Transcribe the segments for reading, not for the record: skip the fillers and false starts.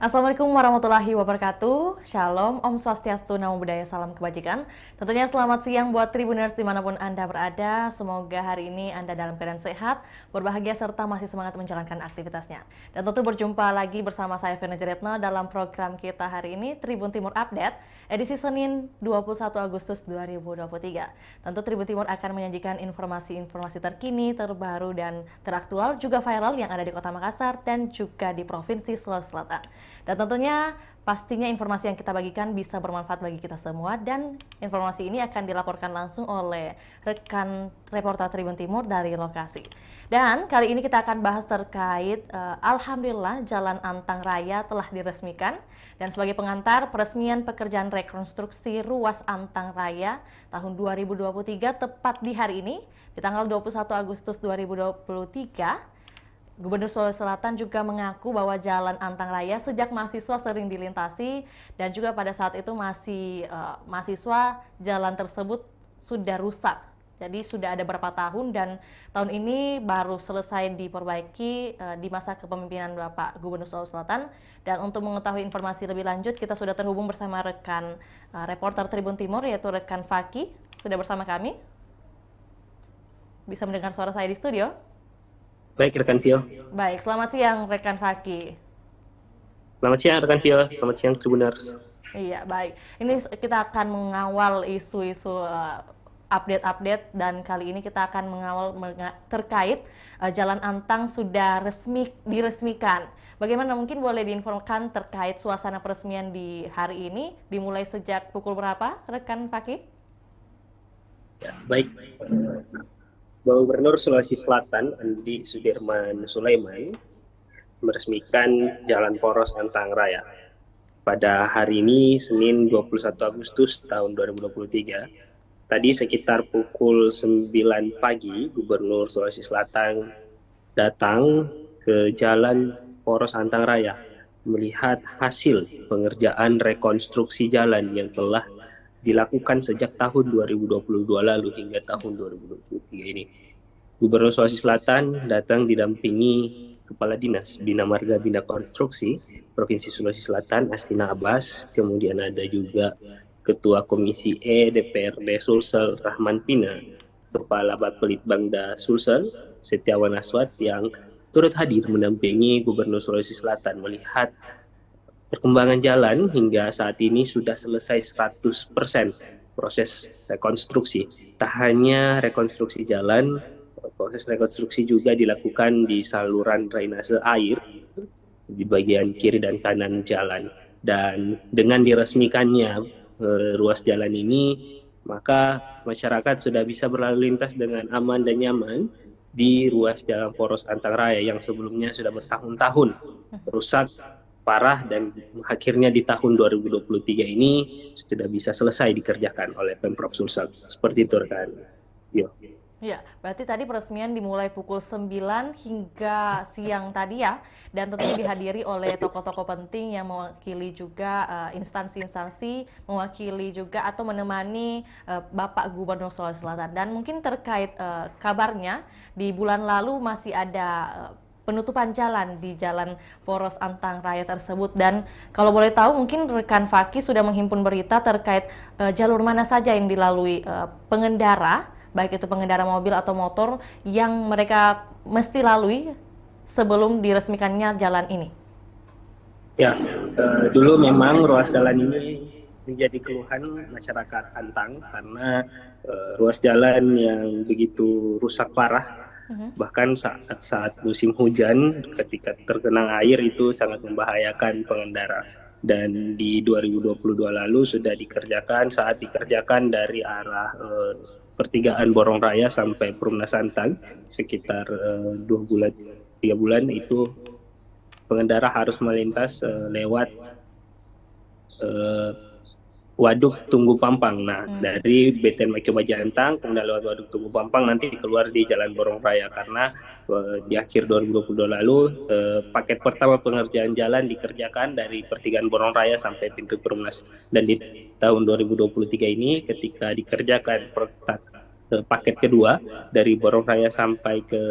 Assalamualaikum warahmatullahi wabarakatuh. Shalom, Om Swastiastu, Namo Buddhaya, salam kebajikan. Tentunya selamat siang buat Tribuners dimanapun Anda berada. Semoga hari ini Anda dalam keadaan sehat, berbahagia, serta masih semangat menjalankan aktivitasnya. Dan tentu berjumpa lagi bersama saya Firna Jeretno dalam program kita hari ini, Tribun Timur Update, edisi Senin 21 Agustus 2023. Tentu Tribun Timur akan menyajikan informasi-informasi terkini, terbaru, dan teraktual, juga viral yang ada di Kota Makassar dan juga di Provinsi Sulawesi Selatan. Dan tentunya pastinya informasi yang kita bagikan bisa bermanfaat bagi kita semua, dan informasi ini akan dilaporkan langsung oleh rekan reporter Tribun Timur dari lokasi. Dan kali ini kita akan bahas terkait Alhamdulillah Jalan Antang Raya telah diresmikan, dan sebagai pengantar peresmian pekerjaan rekonstruksi ruas Antang Raya tahun 2023 tepat di hari ini di tanggal 21 Agustus 2023. Gubernur Sulawesi Selatan juga mengaku bahwa Jalan Antang Raya sejak mahasiswa sering dilintasi, dan juga pada saat itu mahasiswa jalan tersebut sudah rusak. Jadi sudah ada beberapa tahun, dan tahun ini baru selesai diperbaiki di masa kepemimpinan Bapak Gubernur Sulawesi Selatan. Dan untuk mengetahui informasi lebih lanjut, kita sudah terhubung bersama rekan reporter Tribun Timur, yaitu rekan Faki. Sudah bersama kami. Bisa mendengar suara saya di studio? Baik, rekan Vio. Baik, selamat siang rekan Faki. Selamat siang, rekan Vio. Selamat siang, Tribuners. Iya, baik. Ini kita akan mengawal isu-isu update-update, dan kali ini kita akan mengawal terkait Jalan Antang sudah diresmikan. Bagaimana, mungkin boleh diinformasikan terkait suasana peresmian di hari ini, dimulai sejak pukul berapa, rekan Faki? Ya, baik. Gubernur Sulawesi Selatan Andi Sudirman Sulaiman meresmikan Jalan Poros Antang Raya pada hari ini, Senin 21 Agustus tahun 2023. Tadi sekitar pukul 9 pagi, Gubernur Sulawesi Selatan datang ke Jalan Poros Antang Raya melihat hasil pengerjaan rekonstruksi jalan yang telah dilakukan sejak tahun 2022 lalu hingga tahun 2023 ini. Gubernur Sulawesi Selatan datang didampingi Kepala Dinas Bina Marga Bina Konstruksi Provinsi Sulawesi Selatan, Astina Abbas, kemudian ada juga Ketua Komisi E DPRD Sulsel Rahman Pina, Kepala Bapelitbangda Sulsel Setiawan Aswad, yang turut hadir mendampingi Gubernur Sulawesi Selatan melihat perkembangan jalan. Hingga saat ini sudah selesai 100% proses rekonstruksi. Tak hanya rekonstruksi jalan, proses rekonstruksi juga dilakukan di saluran drainase air di bagian kiri dan kanan jalan. Dan dengan diresmikannya ruas jalan ini, maka masyarakat sudah bisa berlalu lintas dengan aman dan nyaman di ruas Jalan Poros Antang Raya yang sebelumnya sudah bertahun-tahun rusak parah, dan akhirnya di tahun 2023 ini sudah bisa selesai dikerjakan oleh Pemprov Sulsel. Seperti itu, rekan. Yo. Ya, berarti tadi peresmian dimulai pukul 9 hingga siang tadi ya, dan tentunya dihadiri oleh tokoh-tokoh penting yang mewakili juga instansi-instansi, mewakili juga atau menemani Bapak Gubernur Sulawesi Selatan. Dan mungkin terkait kabarnya, di bulan lalu masih ada penutupan jalan di Jalan Poros Antang Raya tersebut. Dan kalau boleh tahu, mungkin rekan Faki sudah menghimpun berita terkait jalur mana saja yang dilalui pengendara, baik itu pengendara mobil atau motor, yang mereka mesti lalui sebelum diresmikannya jalan ini. Ya, dulu memang ruas jalan ini menjadi keluhan masyarakat Antang karena ruas jalan yang begitu rusak parah. Bahkan saat musim hujan, ketika tergenang air, itu sangat membahayakan pengendara. Dan di 2022 lalu sudah saat dikerjakan dari arah pertigaan Borong Raya sampai Perumna Santang, sekitar 3 bulan itu pengendara harus melintas lewat Waduk Tunggu Pampang. Nah, dari BTN Maki Bajantang kemudian lewat Waduk Tunggu Pampang nanti keluar di Jalan Borong Raya, karena di akhir 2022 lalu paket pertama pengerjaan jalan dikerjakan dari pertigaan Borong Raya sampai pintu Perumnas, dan di tahun 2023 ini ketika dikerjakan paket kedua dari Borong Raya sampai ke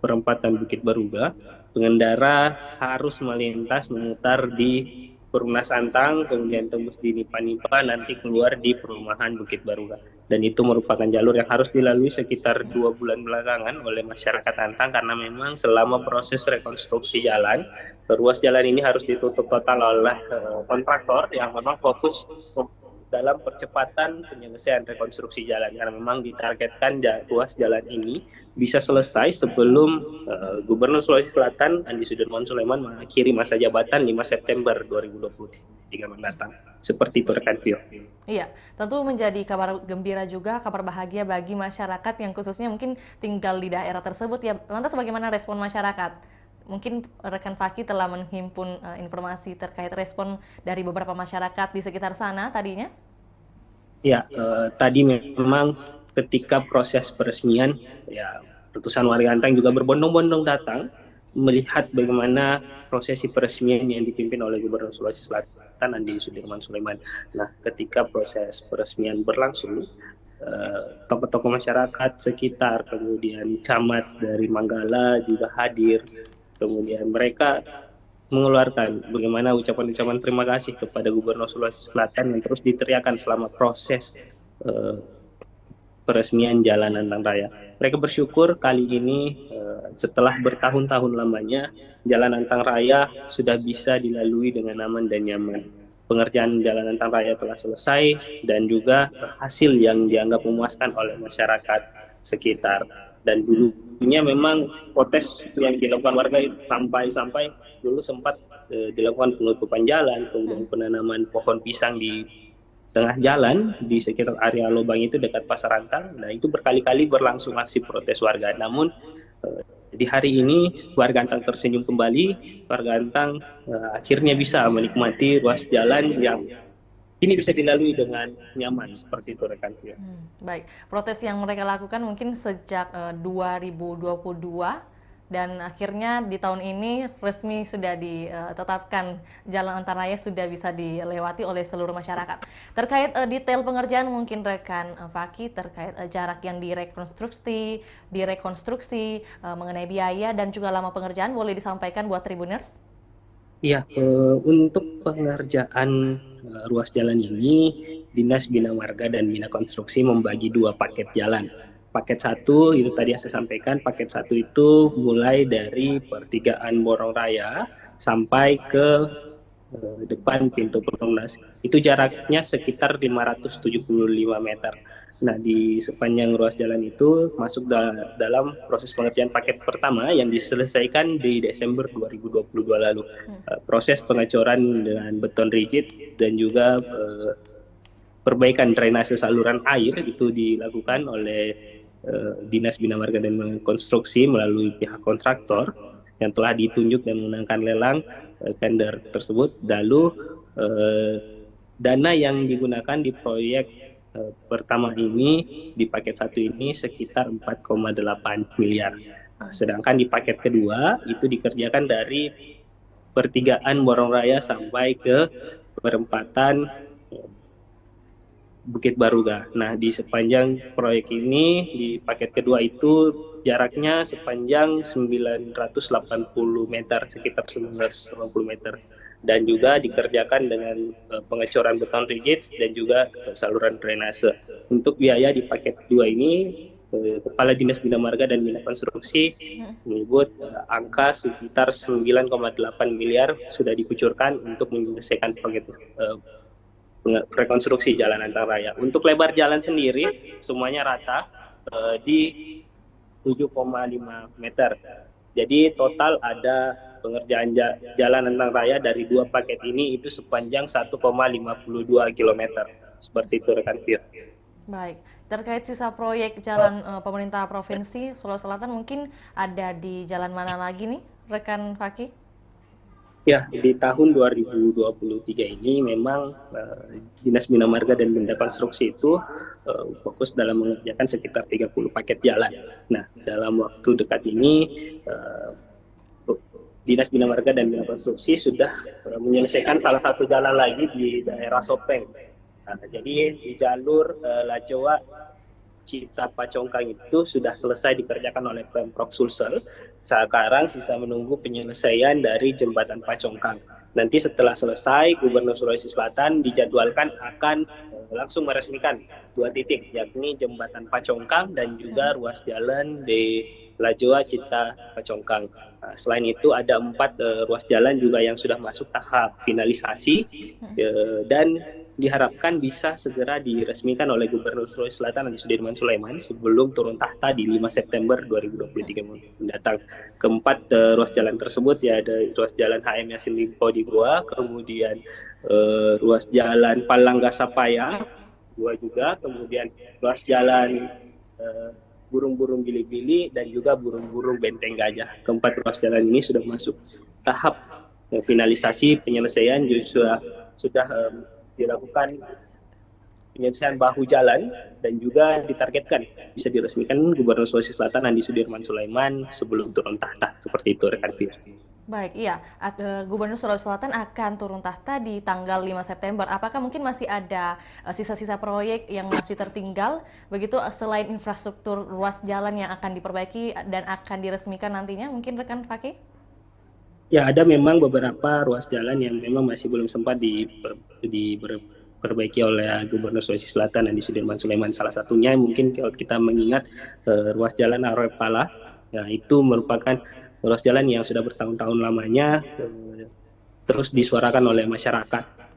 perempatan Bukit Baruga, pengendara harus melintas memutar di Perumnas Antang, kemudian tembus di Nipa-Nipa, nanti keluar di perumahan Bukit Baruga. Dan itu merupakan jalur yang harus dilalui sekitar 2 bulan belakangan oleh masyarakat Antang, karena memang selama proses rekonstruksi jalan, ruas jalan ini harus ditutup total oleh kontraktor yang memang fokus dalam percepatan penyelesaian rekonstruksi jalan, karena memang ditargetkan ruas jalan ini bisa selesai sebelum Gubernur Sulawesi Selatan Andi Sudirman Sulaiman mengakhiri masa jabatan 5 September 2023 mendatang. Seperti itu rekan Tio. Iya, tentu menjadi kabar gembira juga, kabar bahagia bagi masyarakat yang khususnya mungkin tinggal di daerah tersebut ya. Lantas bagaimana respon masyarakat? Mungkin rekan Fakih telah menghimpun informasi terkait respon dari beberapa masyarakat di sekitar sana tadinya? Ya, tadi memang ketika proses peresmian, ya ratusan warga Antang juga berbondong-bondong datang melihat bagaimana prosesi peresmian yang dipimpin oleh Gubernur Sulawesi Selatan Andi Sudirman Sulaiman. Nah, ketika proses peresmian berlangsung, tokoh-tokoh masyarakat sekitar, kemudian camat dari Manggala juga hadir. Kemudian mereka mengeluarkan bagaimana ucapan-ucapan terima kasih kepada Gubernur Sulawesi Selatan yang terus diteriakan selama proses peresmian Jalan Antang Raya. Mereka bersyukur kali ini setelah bertahun-tahun lamanya Jalan Antang Raya sudah bisa dilalui dengan aman dan nyaman. Pengerjaan Jalan Antang Raya telah selesai dan juga hasil yang dianggap memuaskan oleh masyarakat sekitar. Dan dulunya memang protes yang dilakukan warga sampai dulu sempat dilakukan penutupan jalan, kemudian penanaman pohon pisang di tengah jalan di sekitar area lubang itu dekat Pasar Antang. Nah, itu berkali-kali berlangsung aksi protes warga. Namun di hari ini warga Antang tersenyum kembali. Warga Antang akhirnya bisa menikmati ruas jalan yang ini bisa dilalui dengan nyaman, seperti itu rekan. Baik, protes yang mereka lakukan mungkin sejak 2022 dan akhirnya di tahun ini resmi sudah ditetapkan Jalan Antang Raya sudah bisa dilewati oleh seluruh masyarakat. Terkait detail pengerjaan mungkin rekan Fakih terkait jarak yang direkonstruksi, mengenai biaya dan juga lama pengerjaan boleh disampaikan buat Tribuners? Iya, untuk pengerjaan ruas jalan ini, Dinas Bina Marga dan Bina Konstruksi membagi 2 paket jalan. Paket 1 itu tadi yang saya sampaikan, paket 1 itu mulai dari pertigaan Borong Raya sampai ke depan pintu Perumnas. Itu jaraknya sekitar 575 meter. Nah, di sepanjang ruas jalan itu masuk dalam proses pengerjaan paket pertama yang diselesaikan di Desember 2022 lalu. Proses pengecoran dengan beton rigid dan juga perbaikan drainase saluran air itu dilakukan oleh Dinas Bina Marga dan Konstruksi melalui pihak kontraktor yang telah ditunjuk dan memenangkan lelang tender tersebut. Lalu dana yang digunakan di proyek pertama ini di paket 1 ini sekitar 4,8 miliar. Sedangkan di paket kedua itu dikerjakan dari pertigaan Borong Raya sampai ke perempatan Bukit Baruga. Nah, di sepanjang proyek ini di paket kedua itu jaraknya sepanjang 980 meter, sekitar 980 meter. Dan juga dikerjakan dengan pengecoran beton rigid dan juga saluran drainase. Untuk biaya di paket 2 ini, Kepala Dinas Bina Marga dan Bina Konstruksi menyebut angka sekitar 9,8 miliar sudah dikucurkan untuk menyelesaikan proyek rekonstruksi Jalan Antang Raya. Untuk lebar jalan sendiri semuanya rata di 7,5 meter. Jadi total ada pengerjaan Jalan Antang Raya dari 2 paket ini itu sepanjang 1,52 km. Seperti itu rekan Pio. Baik, terkait sisa proyek jalan pemerintah Provinsi Sulawesi Selatan mungkin ada di jalan mana lagi nih rekan Fakih? Ya, di tahun 2023 ini memang Dinas Bina Marga dan Bina Konstruksi itu fokus dalam mengerjakan sekitar 30 paket jalan. Nah, dalam waktu dekat ini Dinas Bina Marga dan Bina Konstruksi sudah menyelesaikan salah satu jalan lagi di daerah Sopeng. Nah, jadi di jalur Lacowa Cita Pacongkang itu sudah selesai dikerjakan oleh Pemprov Sulsel. Sekarang sisa menunggu penyelesaian dari jembatan Pacongkang. Nanti setelah selesai, Gubernur Sulawesi Selatan dijadwalkan akan langsung meresmikan 2 titik, yakni jembatan Pacongkang dan juga ruas jalan di Lajoa Cita Pacongkang. Selain itu ada 4 ruas jalan juga yang sudah masuk tahap finalisasi dan diharapkan bisa segera diresmikan oleh Gubernur Sulawesi Selatan Andi Sudirman Sulaiman sebelum turun tahta di 5 September 2023 mendatang. Keempat ruas jalan tersebut ya ada ruas jalan HM Yassin Limpo di Goa, kemudian ruas jalan Palangga Sapaya, Goa juga, kemudian ruas jalan Burung-Burung Bili-Bili dan juga Burung-Burung Benteng Gajah. Keempat ruas jalan ini sudah masuk tahap finalisasi penyelesaian, sudah dilakukan penyelesaian bahu jalan dan juga ditargetkan bisa diresmikan Gubernur Sulawesi Selatan Andi Sudirman Sulaiman sebelum turun tahta. Seperti itu rekan Fir. Baik, iya. Gubernur Sulawesi Selatan akan turun tahta di tanggal 5 September. Apakah mungkin masih ada sisa-sisa proyek yang masih tertinggal? Begitu selain infrastruktur ruas jalan yang akan diperbaiki dan akan diresmikan nantinya, mungkin rekan Fakih? Ya, ada memang beberapa ruas jalan yang memang masih belum sempat diperbaiki oleh Gubernur Sulawesi Selatan Andi Sudirman Sulaiman. Salah satunya mungkin kalau kita mengingat ruas jalan Arepala, ya, itu merupakan ruas jalan yang sudah bertahun-tahun lamanya terus disuarakan oleh masyarakat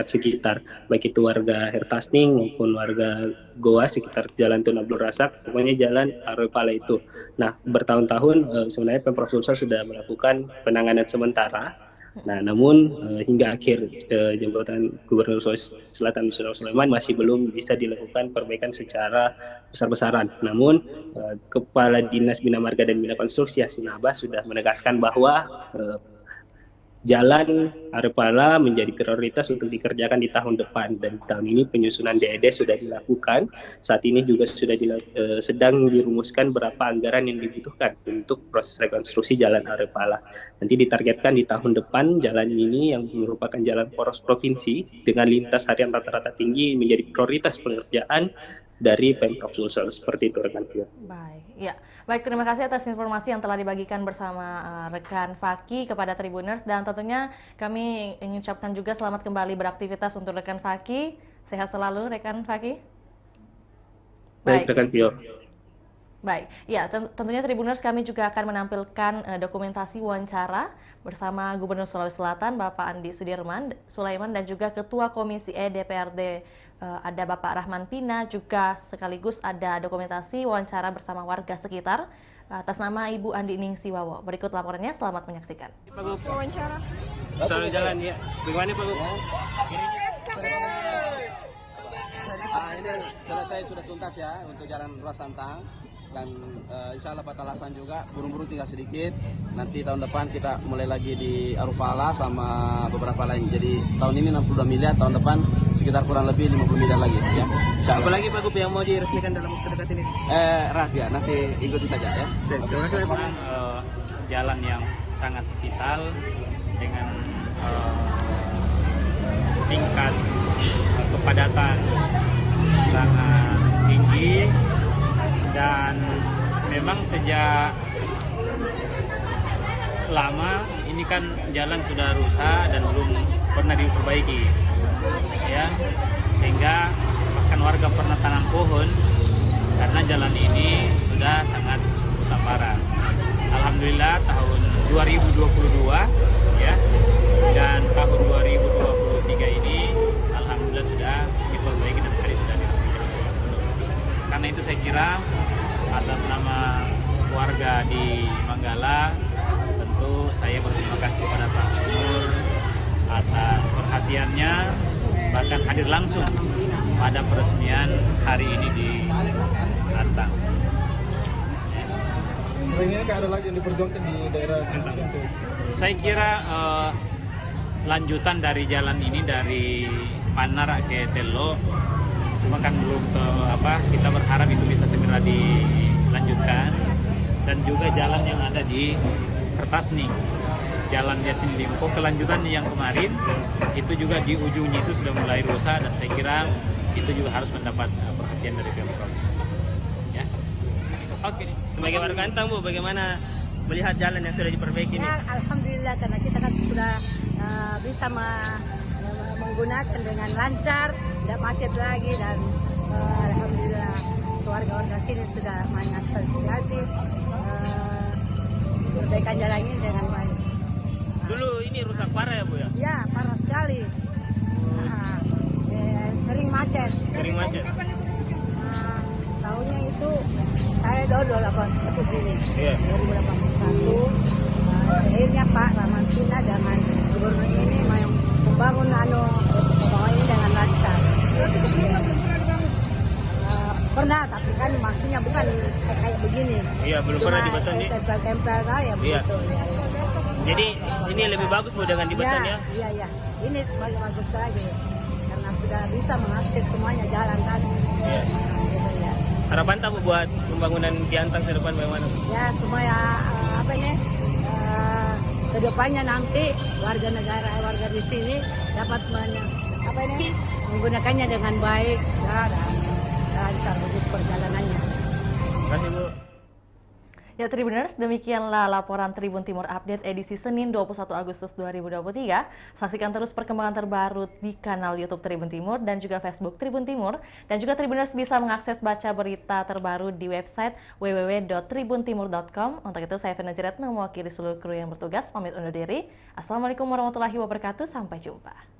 sekitar, baik itu warga Hertasning maupun warga Goa sekitar Jalan Tun Abdul Razak, pokoknya jalan Arepala itu. Nah, bertahun-tahun sebenarnya Pemprov Sulsel sudah melakukan penanganan sementara. Nah, namun hingga akhir jabatan Gubernur Sulawesi Selatan Sulaiman masih belum bisa dilakukan perbaikan secara besar-besaran. Namun Kepala Dinas Bina Marga dan Bina Konstruksi Yasin Abbas sudah menegaskan bahwa Jalan Arepala menjadi prioritas untuk dikerjakan di tahun depan, dan tahun ini penyusunan DED sudah dilakukan. Saat ini juga sudah sedang dirumuskan berapa anggaran yang dibutuhkan untuk proses rekonstruksi Jalan Arepala. Nanti ditargetkan di tahun depan jalan ini yang merupakan jalan poros provinsi dengan lintas harian rata-rata tinggi menjadi prioritas pengerjaan dari Pemprov Sulsel. Seperti itu rekan Fir. Baik, terima kasih atas informasi yang telah dibagikan bersama rekan Fakih kepada Tribuners, dan tentunya kami ingin ucapkan juga selamat kembali beraktivitas untuk rekan Fakih. Sehat selalu rekan Fakih. Baik rekan Fir. Baik, ya tentunya Tribuners kami juga akan menampilkan dokumentasi wawancara bersama Gubernur Sulawesi Selatan Bapak Andi Sudirman Sulaiman dan juga Ketua Komisi E DPRD ada Bapak Rahman Pina, juga sekaligus ada dokumentasi wawancara bersama warga sekitar atas nama Ibu Andi Ningsi Wawo. Berikut laporannya, selamat menyaksikan. Pak Gub, Wawancara. selalu jalan ya. Bagaimana Pak Gub? Ini selesai, sudah tuntas ya untuk jalan ruas Santang, dan insya Allah Patalasan juga buru-buru tinggal sedikit. Nanti tahun depan kita mulai lagi di Arupala sama beberapa lain. Jadi tahun ini 62 miliar, tahun depan sekitar kurang lebih 50 miliar lagi ya. Apalagi Pak Gub yang mau diresmikan dalam waktu dekat ini? Rahasia, nanti ikuti saja ya. Terima kasih Pak. Jalan yang sangat vital dengan tingkat kepadatan sangat tinggi, dan memang sejak lama ini kan jalan sudah rusak dan belum pernah diperbaiki ya, sehingga bahkan warga pernah tanam pohon karena jalan ini sudah sangat rusak parah. Alhamdulillah tahun 2022 ya, dan tahun 2023 ini alhamdulillah sudah diperbaiki dan hari sudah diresmikan. Karena itu saya kira atas nama warga di Manggala tentu saya berterima kasih kepada Pak Gubernur atas perhatiannya, bahkan hadir langsung pada peresmian hari ini di Antang. Selain ini ada lagi yang diperjuangkan di daerah Santang? Saya kira lanjutan dari jalan ini dari Panar ke Tello, cuma kan belum kita berharap itu bisa segera dilanjutkan, dan juga jalan yang ada di kertas nih. Jalan Yasin Limpo kelanjutannya yang kemarin itu juga di ujungnya itu sudah mulai rusak dan saya kira itu juga harus mendapat perhatian dari Pemprov. Ya. Oke. Sebagai warga Antang, Bu, bagaimana melihat jalan yang sudah diperbaiki ini? Ya, alhamdulillah karena kita kan sudah bisa menggunakan dengan lancar, tidak macet lagi dan alhamdulillah warga-warga sini sudah mengapresiasi perbaikan jalan ini dengan baik. Dulu ini rusak parah ya, Bu ya? Ya, parah sekali. Sering macet. Sering macet. Tahunnya itu saya dodol ke sini. Iya. 2081. Akhirnya Pak Ramantina dengan gubernur ini mau membangun pembangunan ini dengan lancar. Pernah, tapi kan maksudnya bukan kayak begini. Iya, belum Cuma pernah dibeton nih. Tempel-tempel ya Iya. begitu. Ya. Jadi ini lebih bagus, Bu, dengan dibeton ya? Iya, iya. Ini semakin bagus lagi. Karena sudah bisa mengakses semuanya jalan kan. Iya. Gitu ya. Harapan tamu buat pembangunan di Antang ke depan bagaimana, Bu? Ya, supaya kedepannya nanti warga negara warga di sini dapat menggunakannya dengan baik ya, dan lancar begitu perjalanannya. Terima kasih, Bu. Ya Tribuners, demikianlah laporan Tribun Timur Update edisi Senin 21 Agustus 2023. Saksikan terus perkembangan terbaru di kanal YouTube Tribun Timur dan juga Facebook Tribun Timur. Dan juga Tribuners bisa mengakses baca berita terbaru di website www.tribuntimur.com. Untuk itu saya Fena Jirat mewakili seluruh kru yang bertugas pamit undur diri. Assalamualaikum warahmatullahi wabarakatuh. Sampai jumpa.